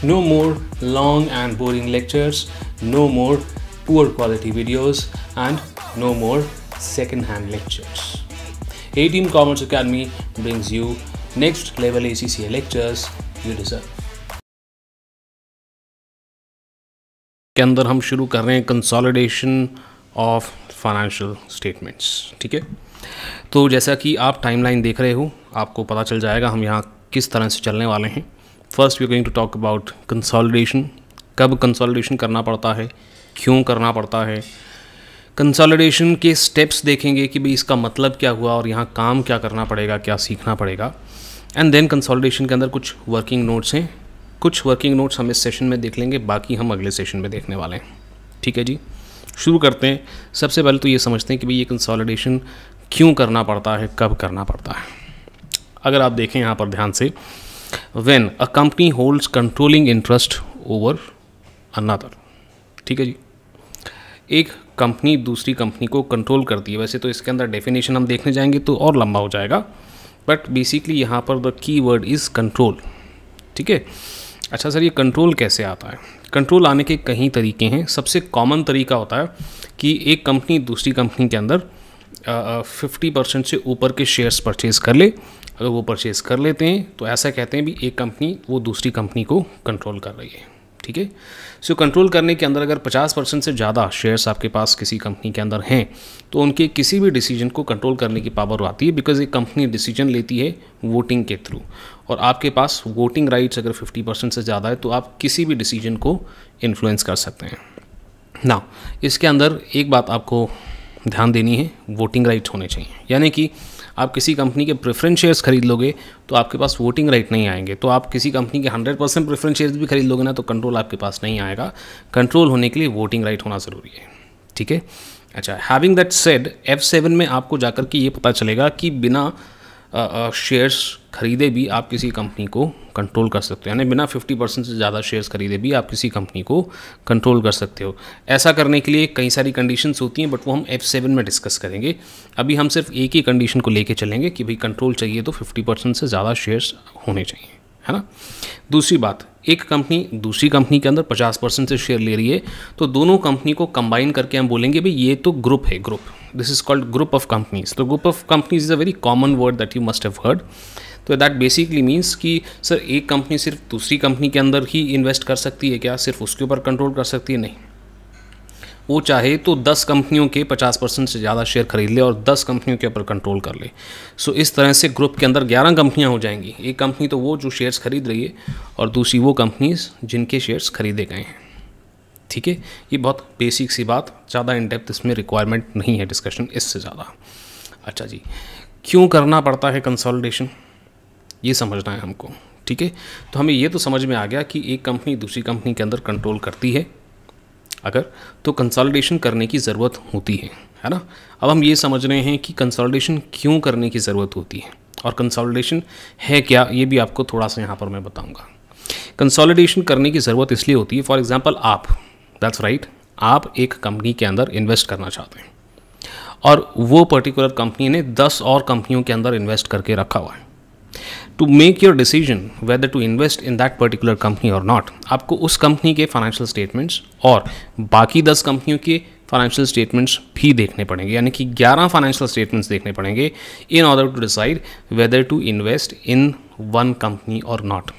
No more long and boring lectures, no more poor quality videos, and no more second-hand lectures. A-Team Commerce Academy brings you next level ACCA lectures you deserve. के अंदर हम शुरू कर रहे हैं consolidation of financial statements. ठीक है, तो जैसा कि आप टाइमलाइन देख रहे हो, आपको पता चल जाएगा हम यहाँ किस तरह से चलने वाले हैं। First we are going to talk about consolidation, कब कंसोलिडेशन करना पड़ता है, क्यों करना पड़ता है, कंसोलिडेशन के स्टेप्स देखेंगे कि भाई इसका मतलब क्या हुआ और यहाँ काम क्या करना पड़ेगा, क्या सीखना पड़ेगा। एंड देन कंसोलिडेशन के अंदर कुछ वर्किंग नोट्स हैं, कुछ वर्किंग नोट्स हम इस सेशन में देख लेंगे, बाकी हम अगले सेशन में देखने वाले हैं। ठीक है जी, शुरू करते हैं। सबसे पहले तो ये समझते हैं कि भाई ये कंसोलिडेशन क्यों करना पड़ता है, कब करना पड़ता है। अगर आप देखें यहाँ पर ध्यान से, when a company holds controlling interest over another. ठीक है जी, एक कंपनी दूसरी कंपनी को कंट्रोल करती है। वैसे तो इसके अंदर डेफिनेशन हम देखने जाएंगे तो और लंबा हो जाएगा, बट बेसिकली यहाँ पर the key word is control. ठीक है, अच्छा सर ये कंट्रोल कैसे आता है? कंट्रोल आने के कई तरीके हैं। सबसे कॉमन तरीका होता है कि एक कंपनी दूसरी कंपनी के अंदर 50% से ऊपर के शेयर्स परचेज़ कर ले। अगर वो परचेज़ कर लेते हैं तो ऐसा कहते हैं भी एक कंपनी वो दूसरी कंपनी को कंट्रोल कर रही है। ठीक है, सो कंट्रोल करने के अंदर अगर 50% से ज़्यादा शेयर्स आपके पास किसी कंपनी के अंदर हैं तो उनके किसी भी डिसीजन को कंट्रोल करने की पावर आती है, बिकॉज एक कंपनी डिसीजन लेती है वोटिंग के थ्रू, और आपके पास वोटिंग राइट्स अगर 50% से ज़्यादा है तो आप किसी भी डिसीजन को इन्फ्लुएंस कर सकते हैं ना। इसके अंदर एक बात आपको ध्यान देनी है, वोटिंग राइट्स होने चाहिए। यानी कि आप किसी कंपनी के प्रेफरेंस शेयर्स खरीद लोगे तो आपके पास वोटिंग राइट नहीं आएंगे। तो आप किसी कंपनी के 100% प्रेफरेंस शेयर्स भी खरीद लोगे ना तो कंट्रोल आपके पास नहीं आएगा। कंट्रोल होने के लिए वोटिंग राइट होना ज़रूरी है। ठीक है, अच्छा, हैविंग दैट सेड, F7 में आपको जाकर के ये पता चलेगा कि बिना शेयर्स खरीदे भी आप किसी कंपनी को कंट्रोल कर सकते हो। यानी बिना 50% से ज़्यादा शेयर्स खरीदे भी आप किसी कंपनी को कंट्रोल कर सकते हो। ऐसा करने के लिए कई सारी कंडीशंस होती हैं, बट वो हम F7 में डिस्कस करेंगे। अभी हम सिर्फ एक ही कंडीशन को लेके चलेंगे कि भाई कंट्रोल चाहिए तो 50% से ज़्यादा शेयर्स होने चाहिए, है ना। दूसरी बात, एक कंपनी दूसरी कंपनी के अंदर 50% से शेयर ले रही है तो दोनों कंपनी को कंबाइन करके हम बोलेंगे भाई ये तो ग्रुप है, group, this is called group of companies. तो group of companies is a very common word that you must have heard. तो दैट बेसिकली मीन्स कि सर एक कंपनी सिर्फ दूसरी कंपनी के अंदर ही इन्वेस्ट कर सकती है क्या, सिर्फ उसके ऊपर कंट्रोल कर सकती है? नहीं, वो चाहे तो 10 कंपनियों के 50% से ज़्यादा शेयर खरीद ले और 10 कंपनियों के ऊपर कंट्रोल कर ले। सो इस तरह से ग्रुप के अंदर 11 कंपनियां हो जाएंगी। एक कंपनी तो वो जो शेयर्स खरीद रही है और दूसरी वो कंपनीज जिनके शेयर्स खरीदे गए हैं। ठीक है, ये बहुत बेसिक सी बात, ज़्यादा इन डेप्थ इसमें रिक्वायरमेंट नहीं है डिस्कशन इससे ज़्यादा। अच्छा जी, क्यों करना पड़ता है कंसोलिडेशन, ये समझना है हमको। ठीक है, तो हमें ये तो समझ में आ गया कि एक कंपनी दूसरी कंपनी के अंदर कंट्रोल करती है अगर, तो कंसोलिडेशन करने की ज़रूरत होती है ना। अब हम ये समझ रहे हैं कि कंसोलिडेशन क्यों करने की ज़रूरत होती है और कंसोलिडेशन है क्या, ये भी आपको थोड़ा सा यहाँ पर मैं बताऊँगा। कंसोलिडेशन करने की ज़रूरत इसलिए होती है, फॉर एग्जांपल आप, दैट्स राइट, आप एक कंपनी के अंदर इन्वेस्ट करना चाहते हैं और वो पर्टिकुलर कंपनी ने 10 और कंपनियों के अंदर इन्वेस्ट करके रखा हुआ है। To make your decision whether to invest in that particular company और नॉट, आपको उस कंपनी के फाइनेंशियल स्टेटमेंट्स और बाकी 10 कंपनियों के फाइनेंशियल स्टेटमेंट्स भी देखने पड़ेंगे। यानी कि 11 फाइनेंशियल स्टेटमेंट्स देखने पड़ेंगे in order to decide whether to invest in one company और नॉट।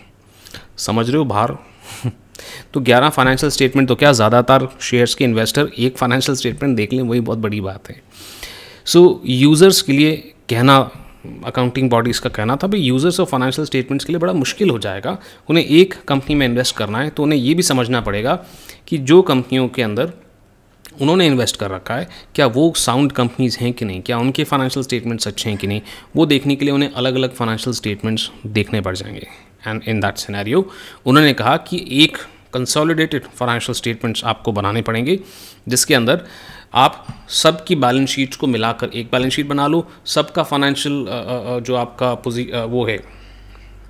समझ रहे हो बाहर? तो 11 फाइनेंशियल स्टेटमेंट, तो क्या ज़्यादातर शेयर्स के इन्वेस्टर एक फाइनेंशियल स्टेटमेंट देख लें, वही बहुत बड़ी बात है। सो यूज़र्स के लिए कहना, अकाउंटिंग बॉडीज़ का कहना था भाई यूज़र्स ऑफ फाइनेंशियल स्टेटमेंट्स के लिए बड़ा मुश्किल हो जाएगा। उन्हें एक कंपनी में इन्वेस्ट करना है तो उन्हें ये भी समझना पड़ेगा कि जो कंपनियों के अंदर उन्होंने इन्वेस्ट कर रखा है क्या वो साउंड कंपनीज़ हैं कि नहीं, क्या उनके फाइनेंशियल स्टेटमेंट्स अच्छे हैं कि नहीं। वो देखने के लिए उन्हें अलग अलग फाइनेंशियल स्टेटमेंट्स देखने पड़ जाएंगे। एंड इन दैट सिनेरियो उन्होंने कहा कि एक कंसोलिडेटेड फाइनेंशियल स्टेटमेंट्स आपको बनाने पड़ेंगे जिसके अंदर आप सब की बैलेंस शीट्स को मिलाकर एक बैलेंस शीट बना लो। सबका फाइनेंशियल जो आपका वो है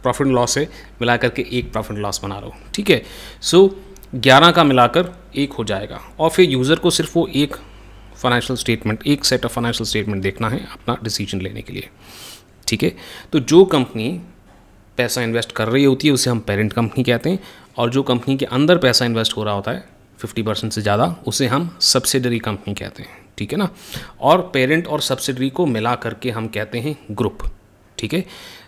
प्रॉफिट लॉस है, मिला करके एक प्रॉफिट लॉस बना लो। ठीक है, सो 11 का मिलाकर एक हो जाएगा और फिर यूज़र को सिर्फ वो एक फाइनेंशियल स्टेटमेंट, एक सेट ऑफ फाइनेंशियल स्टेटमेंट देखना है अपना डिसीजन लेने के लिए। ठीक है, तो जो कंपनी पैसा इन्वेस्ट कर रही होती है उसे हम पेरेंट कंपनी कहते हैं और जो कंपनी के अंदर पैसा इन्वेस्ट हो रहा होता है 50% से ज़्यादा, उसे हम सब्सिडरी कंपनी कहते हैं, ठीक है ना। और पेरेंट और सब्सिडरी को मिला करके हम कहते हैं ग्रुप, ठीक है।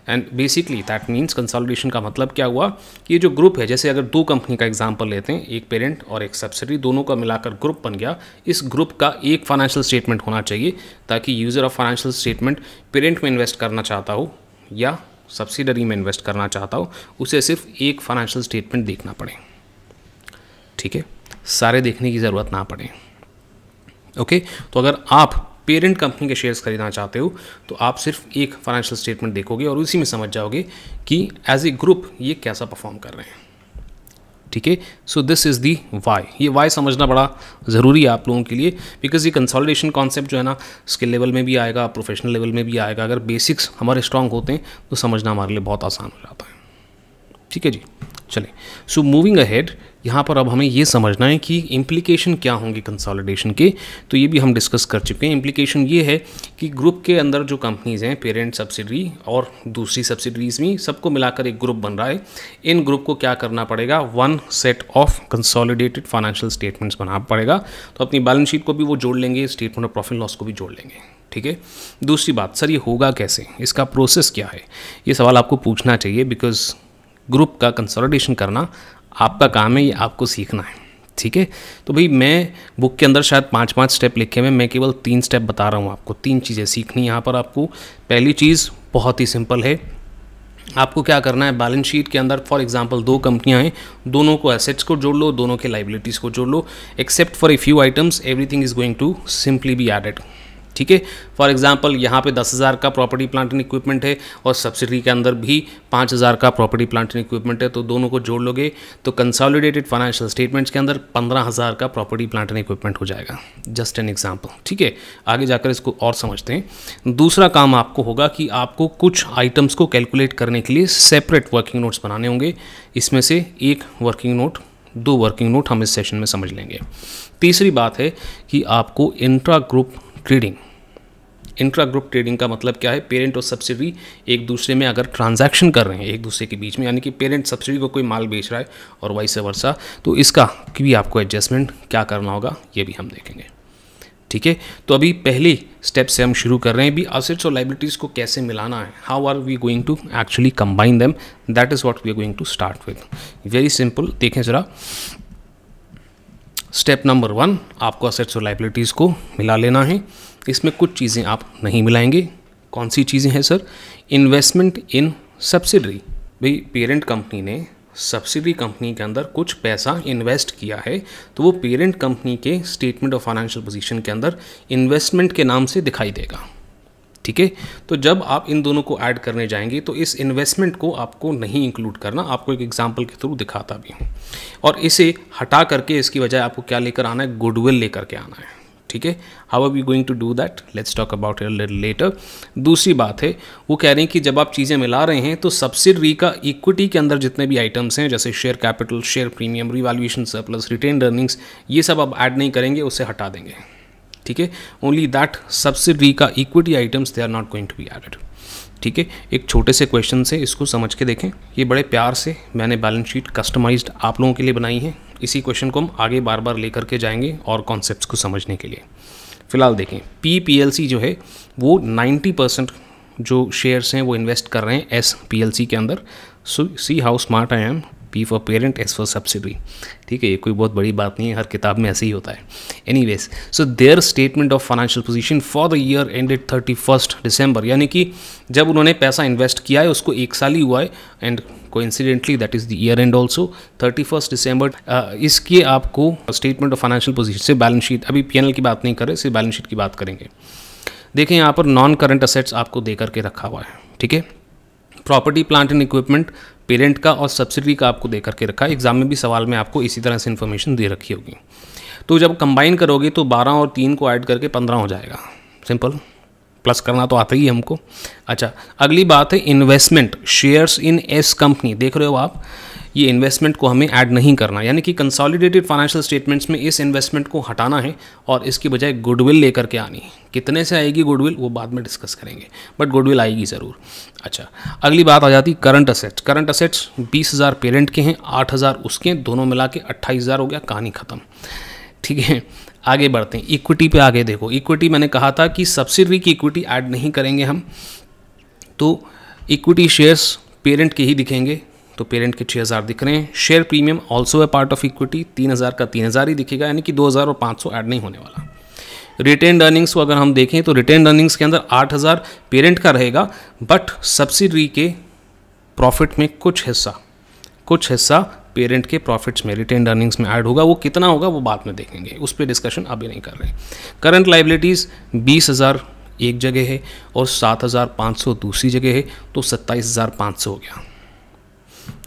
And basically that means consolidation का मतलब क्या हुआ कि ये जो ग्रुप है, जैसे अगर दो कंपनी का एग्जांपल लेते हैं, एक पेरेंट और एक सब्सिडरी, दोनों का मिलाकर ग्रुप बन गया। इस ग्रुप का एक फाइनेंशियल स्टेटमेंट होना चाहिए ताकि user of financial statement parent में इन्वेस्ट करना चाहता हो या सब्सिडरी में इन्वेस्ट करना चाहता हो, उसे सिर्फ एक फाइनेंशियल स्टेटमेंट देखना पड़े, ठीक है, सारे देखने की ज़रूरत ना पड़े। ओके, तो अगर आप पेरेंट कंपनी के शेयर्स खरीदना चाहते हो तो आप सिर्फ एक फाइनेंशियल स्टेटमेंट देखोगे और उसी में समझ जाओगे कि एज ए ग्रुप ये कैसा परफॉर्म कर रहे हैं, ठीक है। So this is the why. ये वाई समझना बड़ा ज़रूरी है आप लोगों के लिए, बिकॉज ये कंसोलिडेशन कॉन्सेप्ट जो है ना, स्किल लेवल में भी आएगा, प्रोफेशनल लेवल में भी आएगा। अगर बेसिक्स हमारे स्ट्रांग होते हैं तो समझना हमारे लिए बहुत आसान हो जाता है, ठीक है जी। चलिए, सो मूविंग अहेड, यहाँ पर अब हमें ये समझना है कि इम्प्लीकेशन क्या होंगे कंसोलिडेशन के। तो ये भी हम डिस्कस कर चुके हैं। इम्प्लीकेशन ये है कि ग्रुप के अंदर जो कंपनीज़ हैं, पेरेंट, सब्सिडरी और दूसरी सब्सिडरीज में, सबको मिलाकर एक ग्रुप बन रहा है। इन ग्रुप को क्या करना पड़ेगा, one set of consolidated financial statements बनाना पड़ेगा। तो अपनी बैलेंस शीट को भी वो जोड़ लेंगे, स्टेटमेंट ऑफ प्रॉफिट लॉस को भी जोड़ लेंगे, ठीक है। दूसरी बात, सर ये होगा कैसे, इसका प्रोसेस क्या है, ये सवाल आपको पूछना चाहिए, बिकॉज ग्रुप का कंसोलिडेशन करना आपका काम है, ये आपको सीखना है, ठीक है। तो भाई मैं बुक के अंदर शायद 5 स्टेप लिखे हुए, मैं केवल 3 स्टेप बता रहा हूँ आपको। 3 चीज़ें सीखनी यहाँ पर आपको। पहली चीज़ बहुत ही सिंपल है, आपको क्या करना है, बैलेंस शीट के अंदर फॉर एग्जांपल 2 कंपनियां हैं, दोनों को एसेट्स को जोड़ लो, दोनों के लाइबिलिटीज़ को जोड़ लो, except for a few items everything is going to simply be added, ठीक है। फॉर एग्जांपल यहाँ पे 10,000 का प्रॉपर्टी प्लांट एंड इक्विपमेंट है और सब्सिडरी के अंदर भी 5,000 का प्रॉपर्टी प्लांट एंड इक्विपमेंट है, तो दोनों को जोड़ लोगे तो कंसोलिडेटेड फाइनेंशियल स्टेटमेंट्स के अंदर 15,000 का प्रॉपर्टी प्लांट एंड इक्विपमेंट हो जाएगा। जस्ट एन एग्जांपल, ठीक है। आगे जाकर इसको और समझते हैं। दूसरा काम आपको होगा कि आपको कुछ आइटम्स को कैलकुलेट करने के लिए सेपरेट वर्किंग नोट्स बनाने होंगे। इसमें से एक वर्किंग नोट, 2 वर्किंग नोट हम इस सेशन में समझ लेंगे। तीसरी बात है कि आपको intra group trading, intra group trading का मतलब क्या है, पेरेंट और सब्सिडरी एक दूसरे में अगर ट्रांजैक्शन कर रहे हैं एक दूसरे के बीच में, यानी कि पेरेंट सब्सिडरी को कोई माल बेच रहा है और वाइस वर्सा, तो इसका भी आपको एडजस्टमेंट क्या करना होगा ये भी हम देखेंगे, ठीक है। तो अभी पहली स्टेप से हम शुरू कर रहे हैं, भी असेट्स और लाइबिलिटीज़ को कैसे मिलाना है, how are we going to actually combine them, that is what we are going to start with. Very simple, देखें ज़रा। स्टेप नंबर 1, आपको असेट्स और लाइबिलिटीज़ को मिला लेना है। इसमें कुछ चीज़ें आप नहीं मिलाएंगे। कौन सी चीज़ें हैं सर, इन्वेस्टमेंट इन सब्सिडरी। भाई पेरेंट कंपनी ने सब्सिडरी कंपनी के अंदर कुछ पैसा इन्वेस्ट किया है, तो वो पेरेंट कंपनी के स्टेटमेंट ऑफ फाइनेंशियल पोजीशन के अंदर इन्वेस्टमेंट के नाम से दिखाई देगा, ठीक है। तो जब आप इन दोनों को ऐड करने जाएंगे तो इस इन्वेस्टमेंट को आपको नहीं इंक्लूड करना, आपको एक एग्जांपल के थ्रू दिखाता भी हूँ। और इसे हटा करके इसकी बजाय आपको क्या लेकर आना है, गुडविल लेकर के आना है, ठीक है। How are we going to do that, let's talk about it little later. दूसरी बात है, वो कह रहे हैं कि जब आप चीज़ें मिला रहे हैं तो सब्सिडरी का इक्विटी के अंदर जितने भी आइटम्स हैं, जैसे share capital, share premium, revaluation surplus, retained earnings, ये सब आप ऐड नहीं करेंगे, उसे हटा देंगे, ठीक है। ओनली दैट सब्सिडरी का equity items they are not going to be added, ठीक है। एक छोटे से क्वेश्चन से इसको समझ के देखें। ये बड़े प्यार से मैंने बैलेंस शीट कस्टमाइज्ड आप लोगों के लिए बनाई है। इसी क्वेश्चन को हम आगे बार बार लेकर के जाएंगे और कॉन्सेप्ट्स को समझने के लिए। फिलहाल देखें, PPLC जो है वो 90% जो शेयर्स हैं वो इन्वेस्ट कर रहे हैं SPLC के अंदर। So see how smart I am, P for parent, S for subsidiary, ठीक है। ये कोई बहुत बड़ी बात नहीं है, हर किताब में ऐसे ही होता है। Anyways, so their statement of financial position for the year ended 31 December, यानी कि जब उन्होंने पैसा इन्वेस्ट किया है उसको 1 साल ही हुआ है, and coincidentally that is the year and also 31 दिसंबर। इसके आपको स्टेटमेंट ऑफ फाइनेंशियल पोजीशन से बैलेंस शीट, अभी PNL की बात नहीं कर रहे, सिर्फ बैलेंस शीट की बात करेंगे। देखें यहाँ पर नॉन करंट असेट्स आपको दे करके रखा हुआ है, ठीक है। Property plant and equipment parent का और सब्सिडरी का आपको दे करके रखा है। एग्जाम में भी सवाल में आपको इसी तरह से इन्फॉर्मेशन दे रखी होगी। तो जब कंबाइन करोगे तो 12 और 3 को ऐड करके 15 हो जाएगा। सिंपल, प्लस करना तो आता ही है हमको। अच्छा, अगली बात है investment, shares in S company. देख रहे हो आप, ये इन्वेस्टमेंट को हमें ऐड नहीं करना, यानी कि कंसोलिडेटेड फाइनेंशियल स्टेटमेंट्स में इस इन्वेस्टमेंट को हटाना है और इसकी बजाय गुडविल लेकर के आनी है। कितने से आएगी गुडविल वो बाद में डिस्कस करेंगे, बट गुडविल आएगी ज़रूर। अच्छा, अगली बात आ जाती current assets. Current assets 20,000 parent के हैं, 8,000 उसके, दोनों मिला के 28,000 हो गया, कहानी ख़त्म। ठीक है, आगे बढ़ते हैं। इक्विटी पे आगे देखो, इक्विटी मैंने कहा था कि सब्सिडरी की इक्विटी ऐड नहीं करेंगे हम, तो इक्विटी शेयर्स पेरेंट के ही दिखेंगे, तो पेरेंट के 6,000 दिख रहे हैं। Share premium also a part of equity, 3,000 का 3,000 ही दिखेगा, यानी कि 2,500 ऐड नहीं होने वाला। रिटेन्ड अर्निंग्स को अगर हम देखें तो रिटेन्ड अर्निंग्स के अंदर 8,000 पेरेंट का रहेगा, बट सब्सिडरी के प्रॉफिट में कुछ हिस्सा पेरेंट के प्रॉफिट्स में रिटेन्ड अर्निंग्स में ऐड होगा। वो कितना होगा वो बाद में देखेंगे, उस पर डिस्कशन अभी नहीं कर रहे। करंट लाइबिलिटीज़ 20,000 एक जगह है और 7,500 दूसरी जगह है, तो 27,500 हो गया।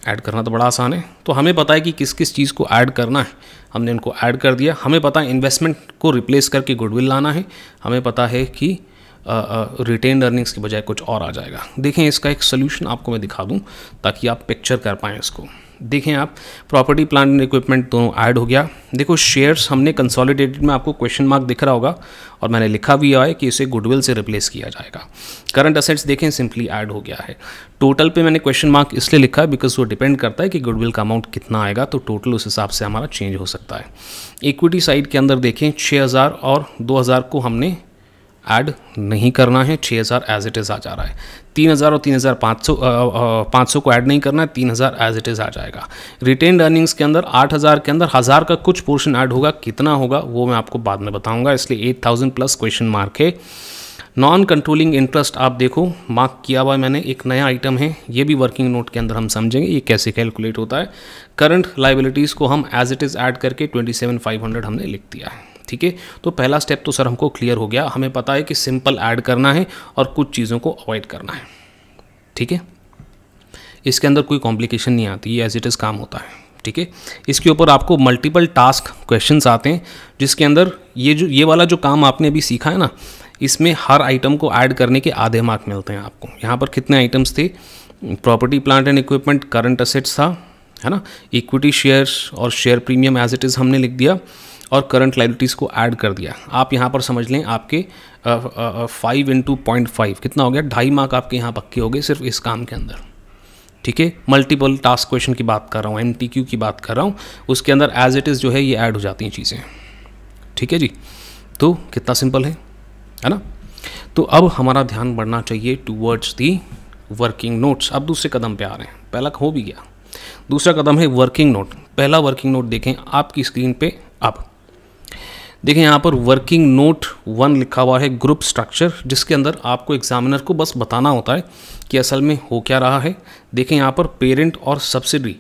ऐड करना तो बड़ा आसान है, तो हमें पता है कि किस किस चीज़ को ऐड करना है, हमने इनको ऐड कर दिया। हमें पता है इन्वेस्टमेंट को रिप्लेस करके गुडविल लाना है, हमें पता है कि रिटेन्ड अर्निंग्स की बजाय कुछ और आ जाएगा। देखें, इसका एक सोल्यूशन आपको मैं दिखा दूं ताकि आप पिक्चर कर पाएँ इसको। देखें आप, प्रॉपर्टी प्लांट एंड इक्विपमेंट दोनों ऐड हो गया। देखो शेयर्स हमने कंसोलिडेटेड में, आपको क्वेश्चन मार्क दिख रहा होगा और मैंने लिखा भी है कि इसे गुडविल से रिप्लेस किया जाएगा। करंट असेट्स देखें सिंपली ऐड हो गया है। टोटल पे मैंने क्वेश्चन मार्क इसलिए लिखा है बिकॉज वो डिपेंड करता है कि गुडविल का अमाउंट कितना आएगा, तो टोटल उस हिसाब से हमारा चेंज हो सकता है। इक्विटी साइड के अंदर देखें 6,000 और 2,000 को हमने ऐड नहीं करना है, 6,000 एज इट इज़ आ जा रहा है। 3,000 और 3,500 को ऐड नहीं करना है, 3,000 एज इट इज़ आ जाएगा। रिटेन्ड अर्निंग्स के अंदर 8,000 के अंदर 1,000 का कुछ पोर्शन ऐड होगा, कितना होगा वो मैं आपको बाद में बताऊंगा, इसलिए 8,000 प्लस क्वेश्चन मार्क है। नॉन कंट्रोलिंग इंटरेस्ट आप देखो मार्क किया हुआ मैंने, एक नया आइटम है, ये भी वर्किंग नोट के अंदर हम समझेंगे ये कैसे कैलकुलेट होता है। करंट लाइबिलिटीज़ को हम एज इट इज़ ऐड करके 27,500 हमने लिख दिया है। ठीक है, तो पहला स्टेप तो सर हमको क्लियर हो गया, हमें पता है कि सिंपल ऐड करना है और कुछ चीज़ों को अवॉइड करना है। ठीक है, इसके अंदर कोई कॉम्प्लिकेशन नहीं आती, ये एज इट इज़ काम होता है। ठीक है, इसके ऊपर आपको मल्टीपल टास्क क्वेश्चंस आते हैं, जिसके अंदर ये वाला जो काम आपने अभी सीखा है ना, इसमें हर आइटम को ऐड करने के आधे मार्क मिलते हैं आपको। यहाँ पर कितने आइटम्स थे, property plant and equipment, current assets था, है ना, इक्विटी शेयर्स और share premium as it is हमने लिख दिया और करंट लाइबिलिटीज़ को ऐड कर दिया। आप यहाँ पर समझ लें आपके 5 × 0.5 कितना हो गया, 2.5 मार्क आपके यहाँ पक्के हो गए सिर्फ इस काम के अंदर। ठीक है, मल्टीपल टास्क क्वेश्चन की बात कर रहा हूँ, MTQ की बात कर रहा हूँ, उसके अंदर एज इट इज़ जो है ये ऐड हो जाती हैं चीज़ें। ठीक है जी, तो कितना सिंपल है ना। तो अब हमारा ध्यान बढ़ना चाहिए टूवर्ड्स दी वर्किंग नोट्स। अब दूसरे कदम पे आ रहे हैं, पहला हो भी गया, दूसरा कदम है वर्किंग नोट। पहला वर्किंग नोट देखें आपकी स्क्रीन पे। अब देखें यहाँ पर वर्किंग नोट 1 लिखा हुआ है, ग्रुप स्ट्रक्चर, जिसके अंदर आपको एग्जामिनर को बस बताना होता है कि असल में हो क्या रहा है। देखें यहाँ पर पेरेंट और सब्सिडरी,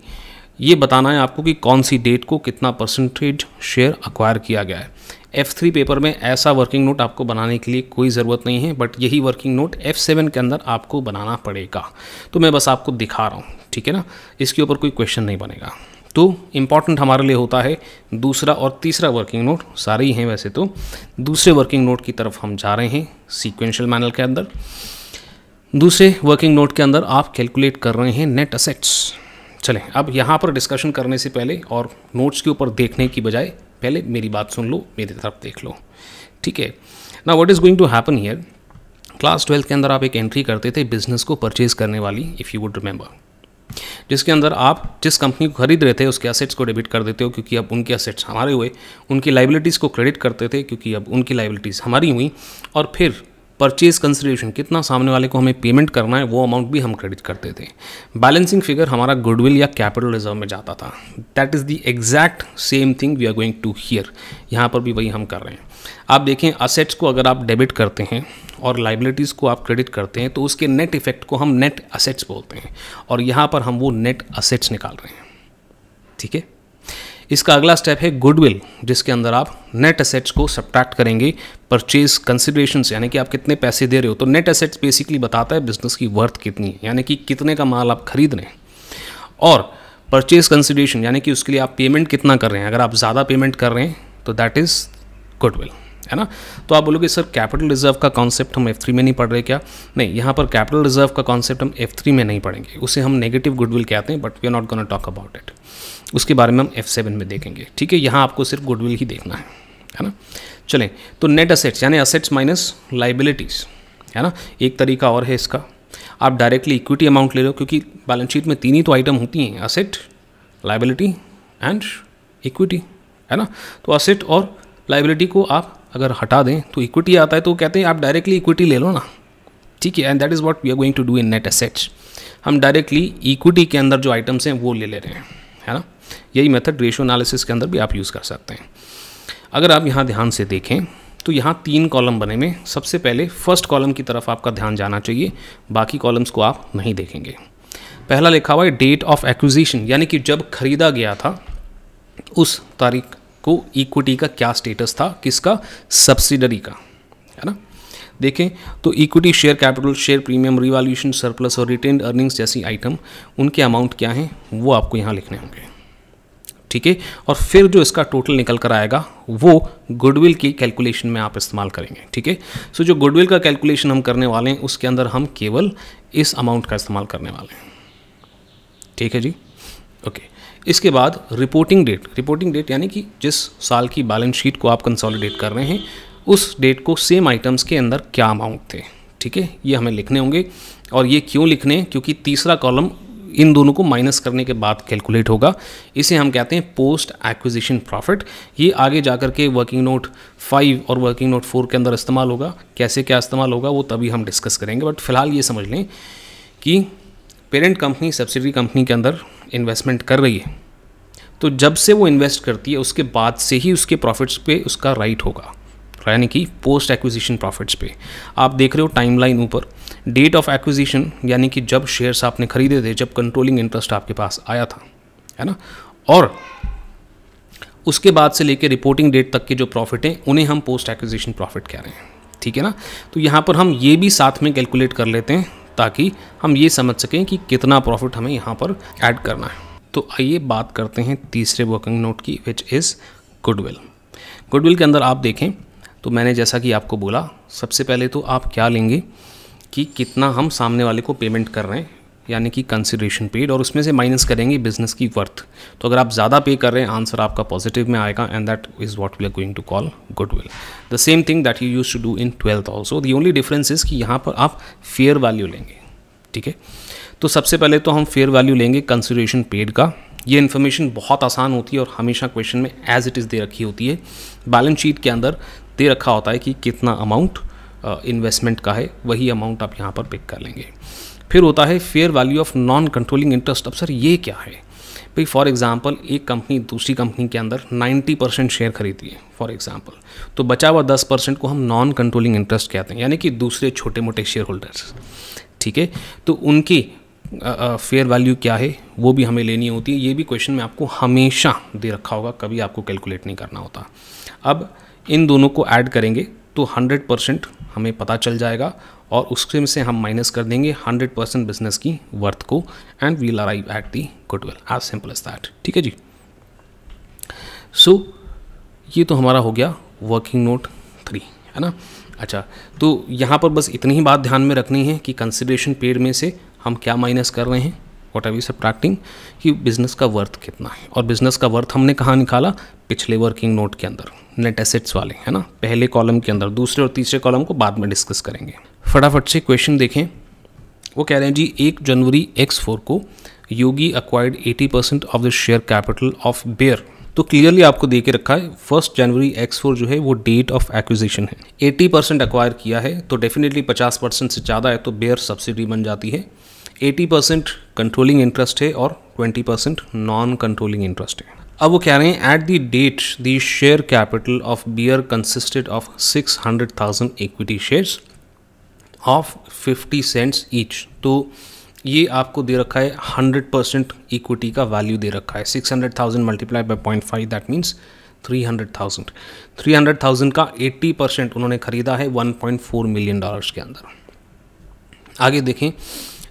ये बताना है आपको कि कौन सी डेट को कितना परसेंटेज शेयर अक्वायर किया गया है। F3 पेपर में ऐसा वर्किंग नोट आपको बनाने के लिए कोई ज़रूरत नहीं है, बट यही वर्किंग नोट F7 के अंदर आपको बनाना पड़ेगा। तो मैं बस आपको दिखा रहा हूँ, ठीक है ना, इसके ऊपर कोई क्वेश्चन नहीं बनेगा। तो इम्पॉर्टेंट हमारे लिए होता है दूसरा और तीसरा वर्किंग नोट, सारे ही हैं वैसे तो। दूसरे वर्किंग नोट की तरफ हम जा रहे हैं सीक्वेंशियल मैनर के अंदर। दूसरे वर्किंग नोट के अंदर आप कैलकुलेट कर रहे हैं नेट असेट्स। चलें, अब यहाँ पर डिस्कशन करने से पहले और नोट्स के ऊपर देखने की बजाय पहले मेरी बात सुन लो, मेरी तरफ देख लो, ठीक है ना। What is going to happen here, class 12 के अंदर आप एक एंट्री करते थे बिजनेस को परचेज करने वाली, इफ़ यू वुड रिमेंबर, जिसके अंदर आप जिस कंपनी को खरीद रहे थे उसके एसेट्स को डेबिट कर देते हो क्योंकि अब उनके एसेट्स हमारे हुए, उनकी लाइबिलिटीज़ को क्रेडिट करते थे क्योंकि अब उनकी लाइबिलिटीज़ हमारी हुई, और फिर परचेज कंसिडरेशन कितना सामने वाले को हमें पेमेंट करना है वो अमाउंट भी हम क्रेडिट करते थे। बैलेंसिंग फिगर हमारा गुडविल या कैपिटल रिजर्व में जाता था। That is the exact same thing we are going to here, यहाँ पर भी वही हम कर रहे हैं। आप देखें, असेट्स को अगर आप डेबिट करते हैं और लाइबिलिटीज़ को आप क्रेडिट करते हैं तो उसके नेट इफेक्ट को हम नेट असेट्स बोलते हैं, और यहाँ पर हम वो नेट असेट्स निकाल रहे हैं, ठीक है। इसका अगला स्टेप है गुडविल, जिसके अंदर आप नेट असेट्स को सब्ट्रैक्ट करेंगे परचेज कंसिडरेशन से, यानी कि आप कितने पैसे दे रहे हो। तो नेट असेट्स बेसिकली बताता है बिजनेस की वर्थ कितनी है, यानी कि कितने का माल आप खरीद रहे हैं, और परचेज कंसिडरेशन यानी कि उसके लिए आप पेमेंट कितना कर रहे हैं। अगर आप ज़्यादा पेमेंट कर रहे हैं तो दैट इज़ गुडविल, है ना। तो आप बोलोगे सर कैपिटल रिजर्व का कॉन्सेप्ट हम F3 में नहीं पढ़ रहे क्या? नहीं, यहाँ पर कैपिटल रिजर्व का कॉन्सेप्ट हम F3 में नहीं पढ़ेंगे, उसे हम नेगेटिव गुडविल कहते हैं, but we are not gonna talk about it. उसके बारे में हम F7 में देखेंगे, ठीक है। यहाँ आपको सिर्फ गुडविल ही देखना है ना। चलें, तो नेट असेट्स यानी असेट्स माइनस लाइबिलिटीज़, है ना। एक तरीका और है इसका, आप डायरेक्टली इक्विटी अमाउंट ले लो, क्योंकि बैलेंस शीट में 3 ही तो आइटम होती हैं, असेट, लाइबिलिटी एंड इक्विटी, है ना। तो असेट और लाइबिलिटी को आप अगर हटा दें तो इक्विटी आता है, तो कहते हैं आप डायरेक्टली इक्विटी ले लो ना, ठीक है। And that is what we are going to do in net assets. हम डायरेक्टली इक्विटी के अंदर जो आइटम्स हैं वो ले रहे हैं, है ना। यही मेथड रेशियो एनालिसिस के अंदर भी आप यूज़ कर सकते हैं। अगर आप यहाँ ध्यान से देखें तो यहाँ 3 कॉलम बने हुए। सबसे पहले फर्स्ट कॉलम की तरफ आपका ध्यान जाना चाहिए, बाकी कॉलम्स को आप नहीं देखेंगे। पहला लिखा हुआ है डेट ऑफ एक्विजिशन, यानी कि जब खरीदा गया था उस तारीख को इक्विटी का क्या स्टेटस था, किसका? सब्सिडरी का, है ना। देखें तो equity, share capital, share premium, revaluation, surplus और रिटेन्ड अर्निंग्स जैसी आइटम, उनके अमाउंट क्या हैं वो आपको यहाँ लिखने होंगे, ठीक है। और फिर जो इसका टोटल निकल कर आएगा वो गुडविल की कैलकुलेशन में आप इस्तेमाल करेंगे, ठीक है। सो जो गुडविल का कैलकुलेशन हम करने वाले हैं उसके अंदर हम केवल इस अमाउंट का इस्तेमाल करने वाले हैं, ठीक है जी, ओके। इसके बाद रिपोर्टिंग डेट यानी कि जिस साल की बैलेंस शीट को आप कंसोलिडेट कर रहे हैं उस डेट को सेम आइटम्स के अंदर क्या अमाउंट थे, ठीक है, ये हमें लिखने होंगे। और ये क्यों लिखने? क्योंकि तीसरा कॉलम इन दोनों को माइनस करने के बाद कैलकुलेट होगा। इसे हम कहते हैं पोस्ट एक्विजिशन प्रॉफिट। ये आगे जाकर के वर्किंग नोट 5 और वर्किंग नोट 4 के अंदर इस्तेमाल होगा। कैसे क्या इस्तेमाल होगा वो तभी हम डिस्कस करेंगे, बट फिलहाल ये समझ लें कि पेरेंट कंपनी सब्सिडरी कंपनी के अंदर इन्वेस्टमेंट कर रही है, तो जब से वो इन्वेस्ट करती है उसके बाद से ही उसके प्रॉफिट्स पे उसका राइट होगा, यानी कि पोस्ट एक्विजिशन प्रॉफिट्स पे। आप देख रहे हो टाइमलाइन ऊपर, डेट ऑफ एक्विजिशन यानी कि जब शेयर्स आपने खरीदे थे, जब कंट्रोलिंग इंटरेस्ट आपके पास आया था, है ना, और उसके बाद से लेकर रिपोर्टिंग डेट तक के जो प्रॉफिट हैं उन्हें हम पोस्ट एक्विजिशन प्रॉफिट कह रहे हैं, ठीक है ना। तो यहाँ पर हम ये भी साथ में कैलकुलेट कर लेते हैं ताकि हम ये समझ सकें कि कितना प्रॉफिट हमें यहाँ पर ऐड करना है। तो आइए बात करते हैं तीसरे वर्किंग नोट की, विच इज़ गुडविल। गुडविल के अंदर आप देखें तो मैंने जैसा कि आपको बोला, सबसे पहले तो आप क्या लेंगे कि कितना हम सामने वाले को पेमेंट कर रहे हैं, यानी कि कंसिडरेशन पेड, और उसमें से माइनस करेंगे बिजनेस की वर्थ। तो अगर आप ज़्यादा पे कर रहे हैं आंसर आपका पॉजिटिव में आएगा, and that is what we are going to call goodwill. The same thing that you used to do in 12th also. The only difference is कि यहाँ पर आप फेयर वैल्यू लेंगे, ठीक है। तो सबसे पहले तो हम फेयर वैल्यू लेंगे कंसिडरेशन पेड का। ये इन्फॉर्मेशन बहुत आसान होती है और हमेशा क्वेश्चन में एज इट इज़ दे रखी होती है। बैलेंस शीट के अंदर दे रखा होता है कि कितना अमाउंट इन्वेस्टमेंट का है, वही अमाउंट आप यहाँ पर पिक कर लेंगे। फिर होता है fair value of non controlling interest. अब सर ये क्या है भाई? फॉर एग्जांपल एक कंपनी दूसरी कंपनी के अंदर 90% शेयर खरीदी है फॉर एग्जांपल, तो बचा हुआ 10% को हम नॉन कंट्रोलिंग इंटरेस्ट कहते हैं, यानी कि दूसरे छोटे मोटे शेयर होल्डर्स, ठीक है। तो उनकी फेयर वैल्यू क्या है वो भी हमें लेनी होती है। ये भी क्वेश्चन में आपको हमेशा दे रखा होगा, कभी आपको कैलकुलेट नहीं करना होता। अब इन दोनों को ऐड करेंगे तो 100% हमें पता चल जाएगा और उसमें से हम माइनस कर देंगे 100% बिजनेस की वर्थ को, and we'll arrive at the goodwill, as simple as that, ठीक है जी। सो ये तो हमारा हो गया वर्किंग नोट 3, है ना। अच्छा, तो यहाँ पर बस इतनी ही बात ध्यान में रखनी है कि कंसिडरेशन पेड में से हम क्या माइनस कर रहे हैं, व्हाट आर वी सब्ट्रैक्टिंग, कि बिजनेस का वर्थ कितना है। और बिजनेस का वर्थ हमने कहाँ निकाला? पिछले वर्किंग नोट के अंदर, नेट एसेट्स वाले, है ना, पहले कॉलम के अंदर। दूसरे और तीसरे कॉलम को बाद में डिस्कस करेंगे। फटाफट से क्वेश्चन देखें। वो कह रहे हैं जी 1 जनवरी X4 को Yogi acquired 80% of the share capital of Bear. तो क्लियरली आपको दे के रखा है 1 जनवरी X4 जो है वो डेट ऑफ एक्विजिशन है। 80% एक्वायर किया है तो डेफिनेटली 50% से ज़्यादा है तो बेयर सब्सिडी बन जाती है। 80% कंट्रोलिंग इंटरेस्ट है और 20% नॉन कंट्रोलिंग इंटरेस्ट है। अब वो कह रहे हैं at the date the share capital of Bear consisted of 600,000 equity shares of 50 cents each. तो ये आपको दे रखा है 100% इक्विटी का वैल्यू दे रखा है। 600,000 मल्टीप्लाई बाय 0.5 दैट मीन्स 300,000। 300,000 का 80% उन्होंने खरीदा है $1.4 मिलियन के अंदर। आगे देखें,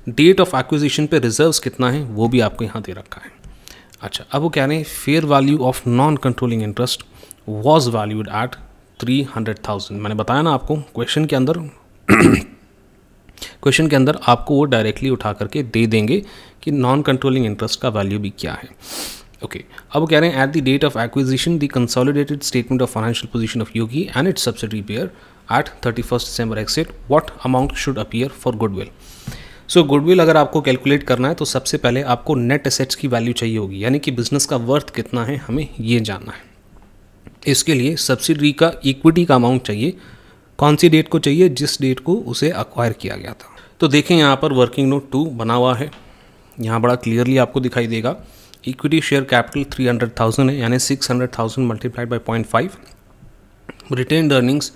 डेट ऑफ एक्विजिशन पे रिजर्व्स कितना है वो भी आपको यहाँ दे रखा है। अच्छा, अब वो कह रहे हैं fair value of non controlling interest was valued at 300,000। मैंने बताया ना आपको क्वेश्चन के अंदर आपको वो डायरेक्टली उठा करके दे देंगे कि नॉन कंट्रोलिंग इंटरेस्ट का वैल्यू भी क्या है। ओके, अब वो कह रहे हैं at the date of acquisition the consolidated statement of financial position of Yogi and its subsidiary Bear at 31 December x eight what amount should appear for goodwill. So goodwill अगर आपको कैलकुलेट करना है तो सबसे पहले आपको नेट एसेट्स की वैल्यू चाहिए होगी, यानी कि बिजनेस का वर्थ कितना है हमें ये जानना है। इसके लिए सब्सिडरी का इक्विटी का अमाउंट चाहिए। कौन सी डेट को चाहिए? जिस डेट को उसे अक्वायर किया गया था। तो देखें यहाँ पर वर्किंग नोट 2 बना हुआ है, यहाँ बड़ा क्लियरली आपको दिखाई देगा। इक्विटी शेयर कैपिटल 300,000 है, यानी 600,000 मल्टीप्लाइड बाई 0.5। रिटेन्ड अर्निंग्स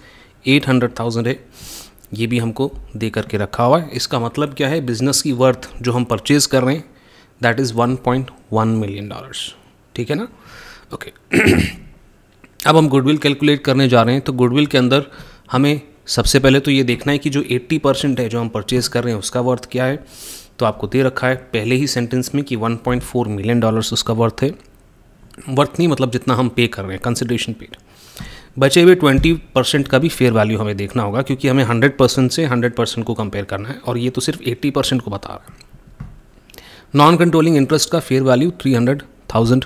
800,000 है, ये भी हमको दे करके रखा हुआ है। इसका मतलब क्या है? बिजनेस की वर्थ जो हम परचेज कर रहे हैं दैट इज़ $1.1 मिलियन। ठीक है ना? ओके अब हम गुडविल कैलकुलेट करने जा रहे हैं। तो गुडविल के अंदर हमें सबसे पहले तो ये देखना है कि जो 80% है जो हम परचेज कर रहे हैं उसका वर्थ क्या है। तो आपको दे रखा है पहले ही सेंटेंस में कि $1.4 मिलियन उसका वर्थ है। वर्थ नहीं मतलब जितना हम पे कर रहे हैं, कंसिडरेशन पेड। बचे हुए 20% का भी फेयर वैल्यू हमें देखना होगा, क्योंकि हमें 100% से 100% को कंपेयर करना है और ये तो सिर्फ 80% को बता रहा है। नॉन कंट्रोलिंग इंटरेस्ट का फेयर वैल्यू 300,000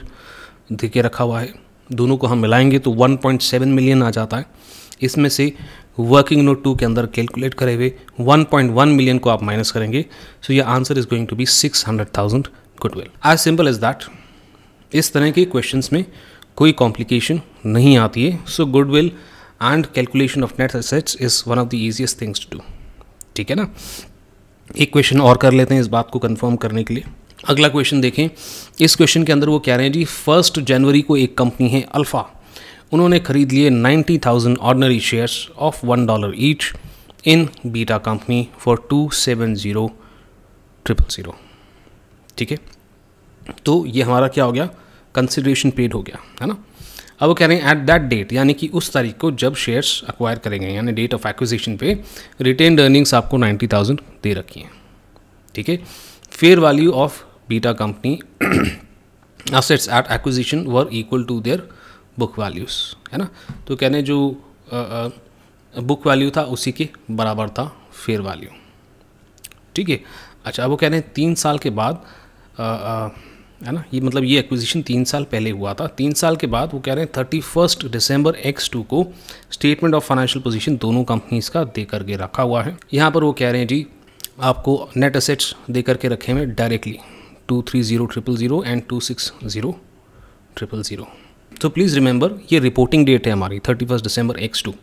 दे के रखा हुआ है। दोनों को हम मिलाएंगे तो 1.7 मिलियन आ जाता है। इसमें से वर्किंग नोट 2 के अंदर कैलकुलेट करे हुए 1.1 मिलियन को आप माइनस करेंगे। सो ये answer is going to be 600,000 goodwill. As simple as that. इस तरह के क्वेश्चंस में कोई कॉम्प्लिकेशन नहीं आती है। So goodwill and calculation of net assets is one of the easiest things to do. ठीक है ना? एक क्वेश्चन और कर लेते हैं इस बात को कंफर्म करने के लिए। अगला क्वेश्चन देखें। इस क्वेश्चन के अंदर वो कह रहे हैं जी 1 जनवरी को एक कंपनी है अल्फा, उन्होंने खरीद लिए 90,000 ordinary shares of $1 each in beta company for 270,000। ठीक है, तो ये हमारा क्या हो गया? कंसिडरेशन पेड हो गया, है ना? अब वो कह रहे हैं एट दैट डेट, यानी कि उस तारीख को जब शेयर्स अक्वायर करेंगे, यानी डेट ऑफ एक्विजिशन पे रिटेन्ड अर्निंग्स आपको 90,000 दे रखी हैं। ठीक है, fair value of beta company assets at acquisition were equal to their book values, है ना? तो कहने जो बुक वैल्यू था उसी के बराबर था फेयर वैल्यू। ठीक है, अच्छा अब वो कह रहे हैं 3 साल के बाद है ना, ये मतलब ये एक्विजिशन 3 साल पहले हुआ था। 3 साल के बाद वो कह रहे हैं 31 दिसंबर X2 को स्टेटमेंट ऑफ फाइनेंशियल पोजीशन दोनों कंपनीज का दे करके रखा हुआ है। यहाँ पर वो कह रहे हैं जी आपको नेट एसेट्स दे करके रखे हुए डायरेक्टली 230,000 एंड 260,000। तो प्लीज़ रिमेंबर ये रिपोर्टिंग डेट है हमारी 31 दिसंबर X2।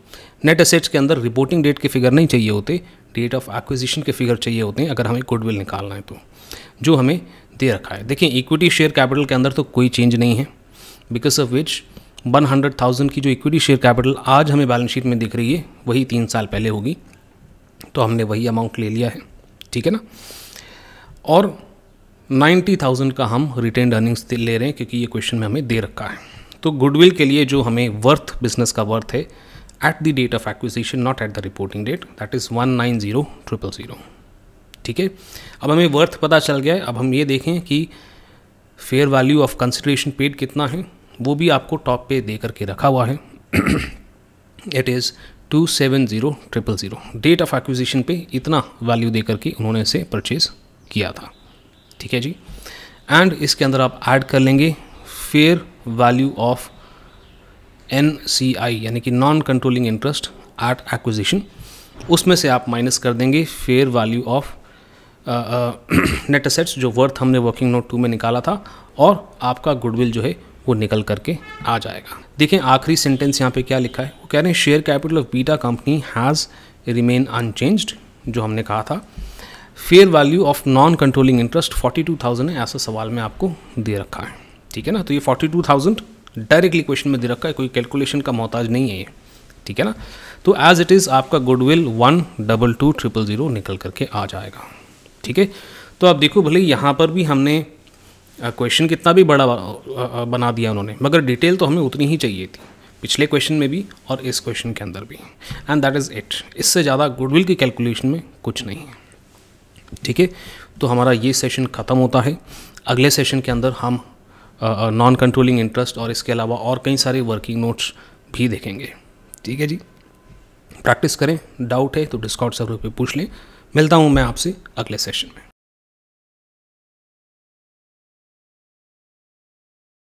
नेट एसेट्स के अंदर रिपोर्टिंग डेट के फिगर नहीं चाहिए होते, डेट ऑफ एक्विजिशन के फिगर चाहिए होते हैं अगर हमें गुडविल निकालना है तो, जो हमें दे रखा है। देखिए इक्विटी शेयर कैपिटल के अंदर तो कोई चेंज नहीं है, बिकॉज ऑफ विच 100,000 की जो इक्विटी शेयर कैपिटल आज हमें बैलेंस शीट में दिख रही है वही 3 साल पहले होगी, तो हमने वही अमाउंट ले लिया है। ठीक है ना? और 90,000 का हम रिटेन्ड अर्निंग्स ले रहे हैं क्योंकि ये क्वेश्चन में हमें दे रखा है। तो गुडविल के लिए जो हमें वर्थ, बिजनेस का वर्थ है at the date of acquisition, not at the reporting date, that is 190,000। ठीक है, अब हमें वर्थ पता चल गया है। अब हम ये देखें कि fair value of consideration paid कितना है, वो भी आपको टॉप पे दे करके रखा हुआ है। It is 270,000। Date of acquisition पे इतना वैल्यू दे करके उन्होंने इसे परचेज किया था। ठीक है जी, एंड इसके अंदर आप ऐड कर लेंगे फेयर वैल्यू ऑफ NCI यानी कि non controlling interest at acquisition, उसमें से आप माइनस कर देंगे fair value of net assets जो वर्थ हमने वर्किंग नोट 2 में निकाला था, और आपका गुडविल जो है वो निकल करके आ जाएगा। देखें आखिरी सेंटेंस यहाँ पे क्या लिखा है, वो कह रहे हैं share capital of beta company has remain unchanged, जो हमने कहा था। Fair value of non controlling interest 42,000 है, ऐसा सवाल में आपको दे रखा है। ठीक है ना? तो ये 42,000 डायरेक्टली क्वेश्चन में दे रखा है, कोई कैलकुलेशन का मोहताज नहीं है ये। ठीक है ना? तो एज इट इज़ आपका गुडविल 122,000 निकल करके आ जाएगा। ठीक है, तो आप देखो भले यहाँ पर भी हमने क्वेश्चन कितना भी बड़ा बना दिया उन्होंने, मगर डिटेल तो हमें उतनी ही चाहिए थी, पिछले क्वेश्चन में भी और इस क्वेश्चन के अंदर भी, एंड दैट इज़ इट। इससे ज़्यादा गुडविल की कैलकुलेशन में कुछ नहीं है। ठीक है, तो हमारा ये सेशन ख़त्म होता है। अगले सेशन के अंदर हम नॉन कंट्रोलिंग इंटरेस्ट और इसके अलावा और कई सारे वर्किंग नोट्स भी देखेंगे। ठीक है जी, प्रैक्टिस करें, डाउट है तो डिस्कॉर्ड सर्वर पे पूछ लें। मिलता हूँ मैं आपसे अगले सेशन में।